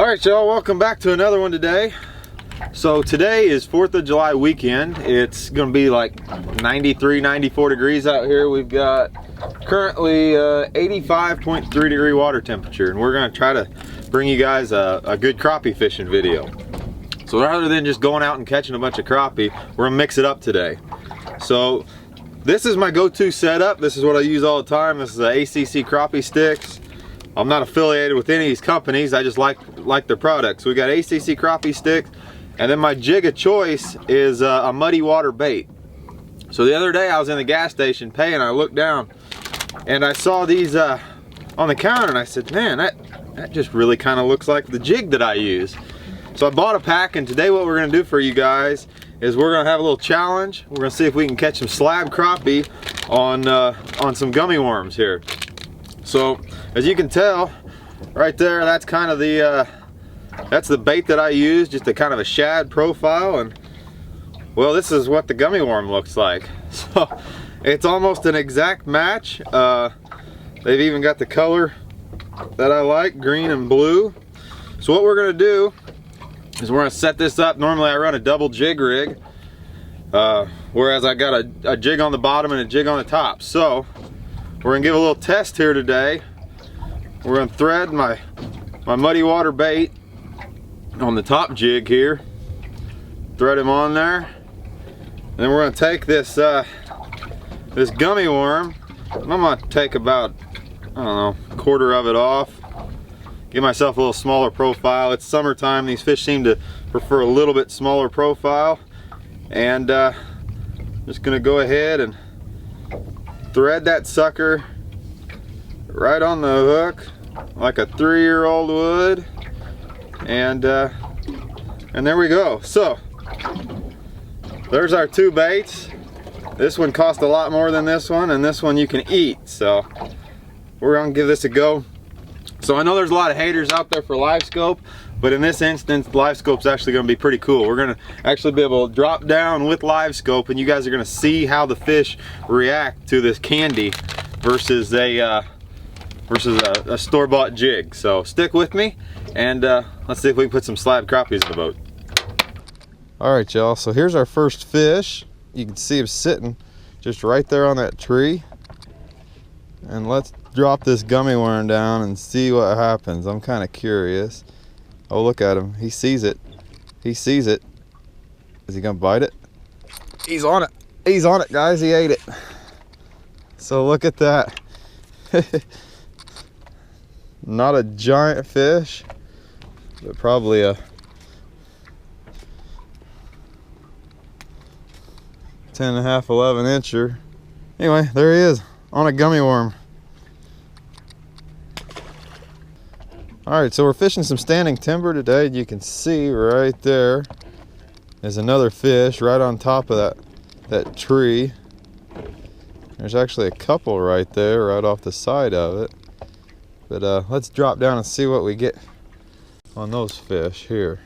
All right, y'all, welcome back to another one today. So today is 4th of July weekend. It's gonna be like 93, 94 degrees out here. We've got currently 85.3 degree water temperature, and we're gonna try to bring you guys a good crappie fishing video. So rather than just going out and catching a bunch of crappie, we're gonna mix it up today. So this is my go-to setup. This is what I use all the time. This is the ACC crappie sticks. I'm not affiliated with any of these companies. I just like their products. So we got ACC crappie sticks, and then my jig of choice is a muddy water bait. So the other day I was in the gas station paying. I looked down and I saw these on the counter, and I said, man, that just really kind of looks like the jig that I use. So I bought a pack, and today what we're gonna do for you guys is we're gonna have a little challenge. We're gonna see if we can catch some slab crappie on some gummy worms here. So as you can tell right there, that's kind of the that's the bait that I use, just a kind of a shad profile. And well, this is what the gummy worm looks like. So it's almost an exact match. They've even got the color that I like, green and blue. So what we're gonna do is we're gonna set this up. Normally I run a double jig rig, whereas I got a jig on the bottom and a jig on the top. So we're gonna give a little test here today. We're gonna thread my muddy water bait on the top jig here. Thread him on there. And then we're gonna take this this gummy worm. I'm gonna take about, I don't know, a quarter of it off. Give myself a little smaller profile. It's summertime. These fish seem to prefer a little bit smaller profile. And just gonna go ahead and thread that sucker right on the hook like a 3-year-old would, and there we go. So there's our two baits. This one cost a lot more than this one, and this one you can eat. So we're gonna give this a go. So I know there's a lot of haters out there for live scope, but in this instance, live scope's actually gonna be pretty cool. We're gonna actually be able to drop down with live scope, and you guys are gonna see how the fish react to this candy versus a store-bought jig. So stick with me, and let's see if we can put some slab crappies in the boat. All right, y'all, so here's our first fish. You can see him sitting just right there on that tree. And let's drop this gummy worm down and see what happens. I'm kind of curious. Oh, look at him. He sees it. He sees it. Is he gonna bite it? He's on it. He's on it, guys. He ate it. So look at that. Not a giant fish, but probably a 10.5, 11 incher. Anyway, there he is on a gummy worm. Alright, so we're fishing some standing timber today. You can see right there is another fish right on top of that tree. There's actually a couple right there, right off the side of it. But let's drop down and see what we get on those fish here.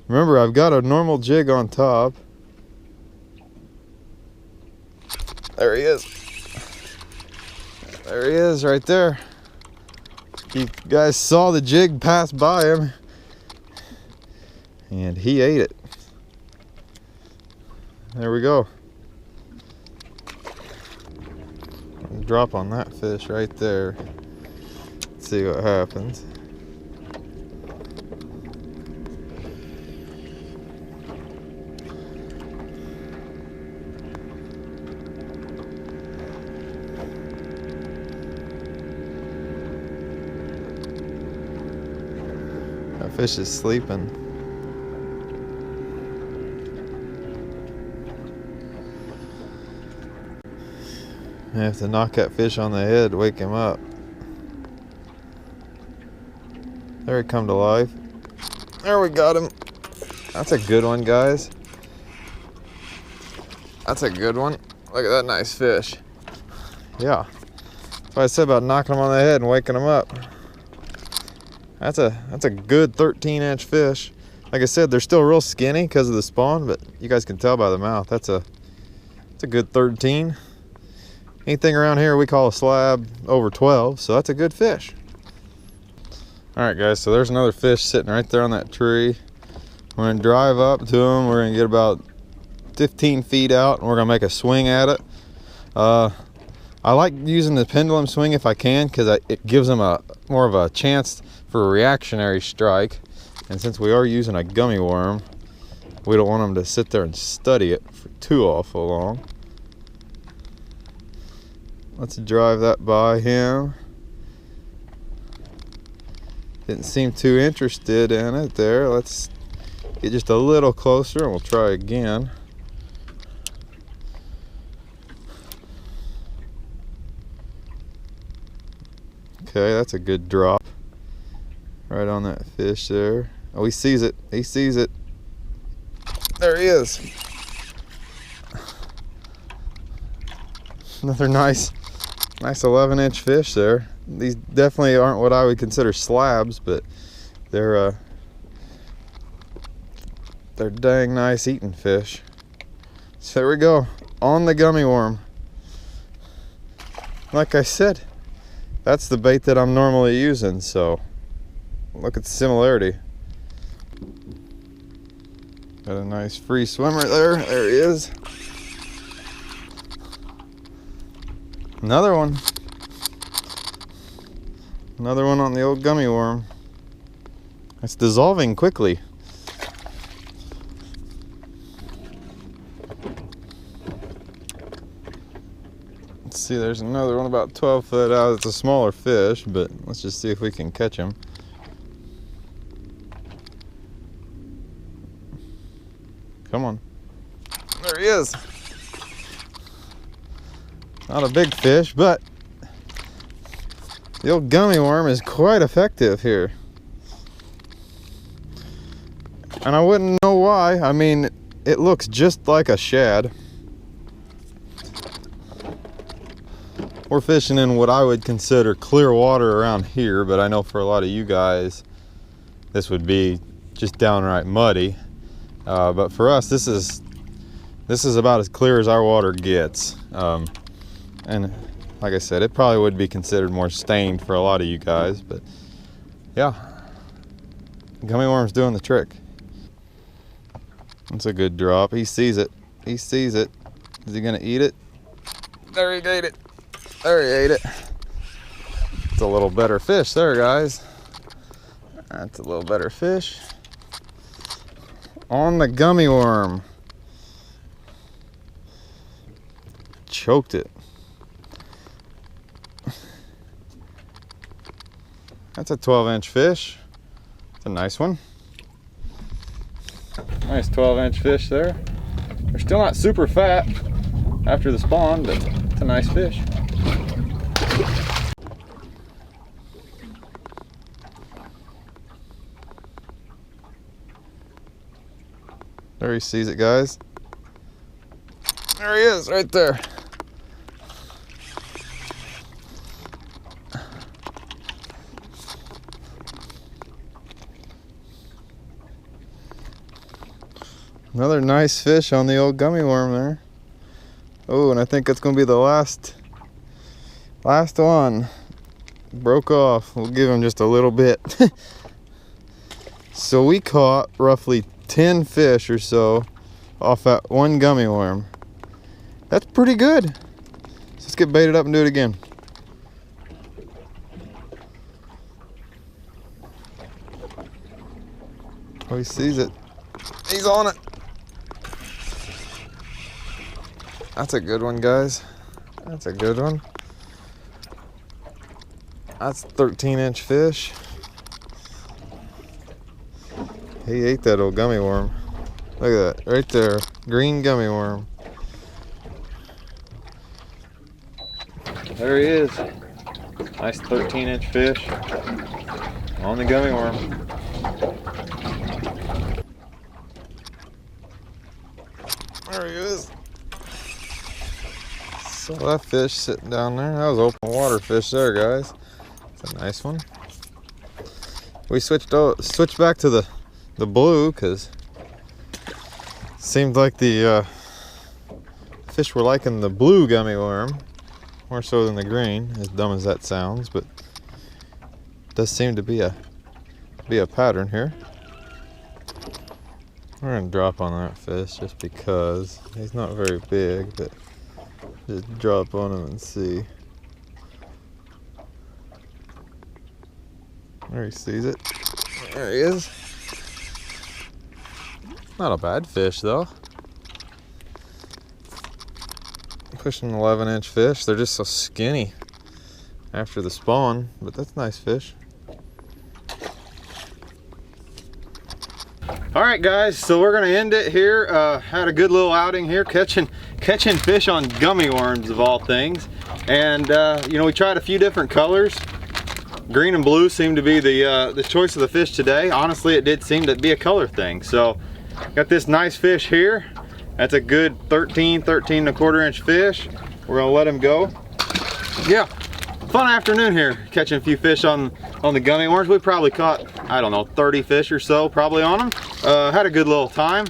Remember, I've got a normal jig on top. There he is. There he is right there. You guys saw the jig pass by him, and he ate it. There we go. Drop on that fish right there. Let's see what happens. That fish is sleeping. I have to knock that fish on the head to wake him up. There he come to life. There, we got him. That's a good one, guys. That's a good one. Look at that nice fish. Yeah. That's what I said about knocking him on the head and waking him up. That's a good 13-inch fish. Like I said, they're still real skinny because of the spawn, but you guys can tell by the mouth. That's a good 13. Anything around here we call a slab over 12, so that's a good fish. All right, guys, so there's another fish sitting right there on that tree. We're gonna drive up to him. We're gonna get about 15 feet out, and we're gonna make a swing at it. I like using the pendulum swing if I can, because it gives them more of a chance for a reactionary strike. And since we are using a gummy worm, we don't want them to sit there and study it for too awful long. Let's drive that by him. Didn't seem too interested in it there. Let's get just a little closer and we'll try again. Okay, that's a good drop. Right on that fish there. Oh, he sees it. He sees it. There he is. Another nice 11-inch fish there. These definitely aren't what I would consider slabs, but they're dang nice eating fish. So there we go, on the gummy worm. Like I said, that's the bait that I'm normally using, so look at the similarity. Got a nice free swimmer there. There he is. Another one. Another one on the old gummy worm. It's dissolving quickly. Let's see, there's another one about 12 foot out. It's a smaller fish, but let's just see if we can catch him. Come on. There he is. Not a big fish, but the old gummy worm is quite effective here. And I wouldn't know why. I mean, it looks just like a shad. We're fishing in what I would consider clear water around here, but I know for a lot of you guys, this would be just downright muddy. But for us, this is about as clear as our water gets. And like I said, it probably would be considered more stained for a lot of you guys, but yeah, gummy worm's doing the trick. That's a good drop. He sees it. He sees it. Is he gonna eat it? There he ate it. There he ate it. It's a little better fish there, guys. That's a little better fish. On the gummy worm. Choked it. That's a 12-inch fish. It's a nice one. Nice 12-inch fish there. They're still not super fat after the spawn, but it's a nice fish. There he sees it, guys. There he is, right there. Another nice fish on the old gummy worm there. Oh, and I think that's going to be the last one. Broke off. We'll give him just a little bit. So we caught roughly 10 fish or so off that one gummy worm. That's pretty good. So let's get baited up and do it again. Oh, he sees it. He's on it. That's a good one, guys. That's a good one. That's a 13-inch fish. He ate that old gummy worm. Look at that, right there. Green gummy worm. There he is. Nice 13-inch fish on the gummy worm. There he is. So that fish sitting down there, that was open water fish there, guys. It's a nice one. We switched back to the blue because it seemed like the fish were liking the blue gummy worm. more so than the green, as dumb as that sounds, but it does seem to be a pattern here. We're gonna drop on that fish just because he's not very big, but just drop on him and see. There, he sees it. There he is. Not a bad fish though. Pushing 11-inch fish. They're just so skinny after the spawn, but that's a nice fish. All right, guys, so we're gonna end it here. Had a good little outing here, catching fish on gummy worms of all things. And you know, we tried a few different colors. Green and blue seemed to be the choice of the fish today. Honestly, it did seem to be a color thing. So got this nice fish here. That's a good 13.25-inch fish. We're gonna let him go. Yeah, fun afternoon here, catching a few fish on the gummy worms. We probably caught, I don't know, 30 fish or so probably on them. Had a good little time.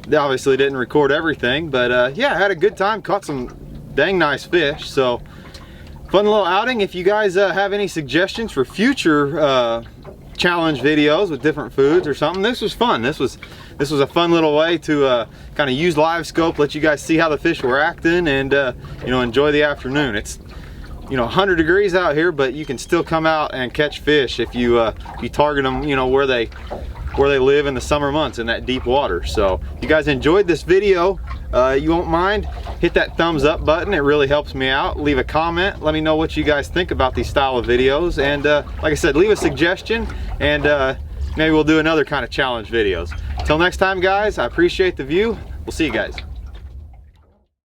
Obviously didn't record everything, but yeah, had a good time. Caught some dang nice fish. So fun little outing. If you guys have any suggestions for future challenge videos with different foods or something, this was fun. This was a fun little way to kind of use live scope, let you guys see how the fish were acting, and you know, enjoy the afternoon. It's, you know, 100 degrees out here, but you can still come out and catch fish if you target them, you know, where they live in the summer months in that deep water. So if you guys enjoyed this video, you won't mind, hit that thumbs up button. It really helps me out. Leave a comment. Let me know what you guys think about these style of videos. And like I said, leave a suggestion, and maybe we'll do another kind of challenge videos. Till next time, guys, I appreciate the view. We'll see you guys.